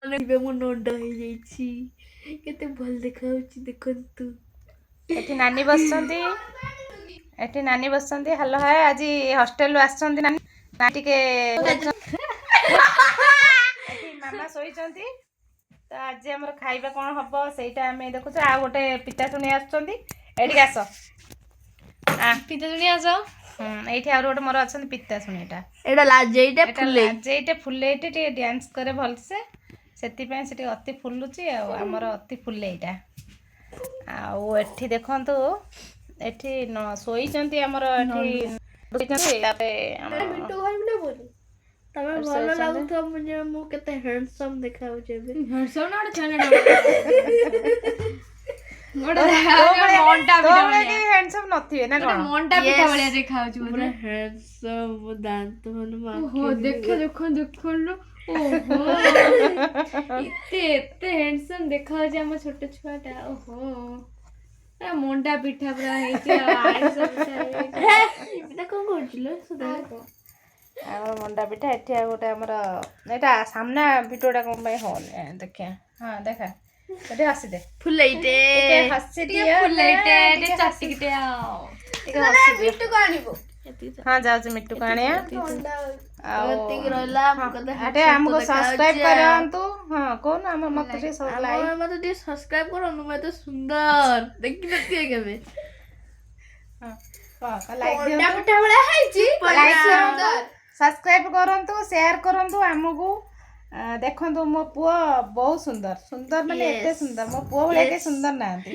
ମୋ ନଣ୍ଡ ହେଇଯାଇଛି କେତେ ଭଲ ଦେଖାଯାଉଛି ଦେଖନ୍ତୁ। ଏଠି ନାନୀ ବସିଛନ୍ତି ହ୍ୟାଲୋ ହାଏ ଆଜି ହଷ୍ଟେଲରୁ ଆସିଛନ୍ତି ନାନୀ ନା ଟିକେ ଏଠି ମାମା ଶୋଇଛନ୍ତି ତ ଆଜି ଆମର ଖାଇବା କ'ଣ ହବ ସେଇଟା ଆମେ ଦେଖୁଛୁ। ଆଉ ଗୋଟେ ପିତାଶୁଣି ଆସୁଛନ୍ତି ଏଠିକି ଆସ ପିତାଶୁଣି ଆସ। ଏଇଠି ଆହୁରି ଗୋଟେ ମୋର ଅଛନ୍ତି ପିତାଶୁଣି ଏଇଟା ଲାଜେଇଟା ଲାଜେଇଟେ ଫୁଲେଇଟେ ଟିକେ ଡ୍ୟାନ୍ସ କରେ ଭଲସେ ସେଥିପାଇଁ ସେ ଟିକେ ଅତି ଫୁଲୁଛି ଆଉ ଆମର ଅତି ଫୁଲେଇଟା। ଆଉ ଏଠି ଦେଖନ୍ତୁ ଏଠି ଶୋଇଛନ୍ତି ଆମର ଏଠି ତାପରେ ତମେ ଭଲ ଲାଗୁଥିବ ମୁଁ କେତେ ହ୍ୟାଣ୍ଡସମ୍ ଦେଖାଯାଉଛି ଏବେ। ହ୍ୟାଣ୍ଡସମ୍ ନଥିବେ ନା କ'ଣ? ମଣ୍ଟା ପିଠା ଭଳିଆ ଦେଖାଯାଉଛି ପୁରା ହ୍ୟାଣ୍ଡସମ୍। ମୋ ଦାନ୍ତ ଦେଖନ୍ତୁ ଓହୋ ଏତେ ହ୍ୟାଣ୍ଡସମ୍ ଦେଖାଯାଉଛି ଆମ ଛୋଟ ଛୁଆଟା। ଓହୋ ମଣ୍ଡା ପିଠା ପୁରା ହେଇଛି ଆରିସା ପିଠା ହେଇଛି। କ'ଣ କରୁଥିଲ ଆମର ମଣ୍ଡା ପିଠା ଏଠି ଆଉ ଗୋଟେ ଆମର ଏଇଟା ସାମ୍ନା ଭିଡ଼ିଓଟା କ'ଣ ପାଇଁ ହଉନି ଦେଖିଆ ହଁ ଦେଖା ଏଠି ହସିଦେ ଫୁଲେଇଟେ ହସି ହଁ ଯାଉଛି ମିଟୁକୁ ଆଣିବା ଆଉ ଆମକୁ ସବସ୍କ୍ରାଇବ କରନ୍ତୁ। ହଁ କହୁନ ଆମର ମତେ ଟିକେ ସବସ୍କ୍ରାଇବ କରନ୍ତୁ। ମୁଁ ଏତେ ସୁନ୍ଦର ଦେଖିନଥିବେ କେବେ। ସବସ୍କ୍ରାଇବ କରନ୍ତୁ ସେୟାର କରନ୍ତୁ ଆମକୁ ଦେଖନ୍ତୁ ମୋ ପୁଅ ବହୁତ ସୁନ୍ଦର ମାନେ ଏତେ ସୁନ୍ଦର ମୋ ପୁଅ ଭଳିଆ କେହି ସୁନ୍ଦର ନାହାନ୍ତି।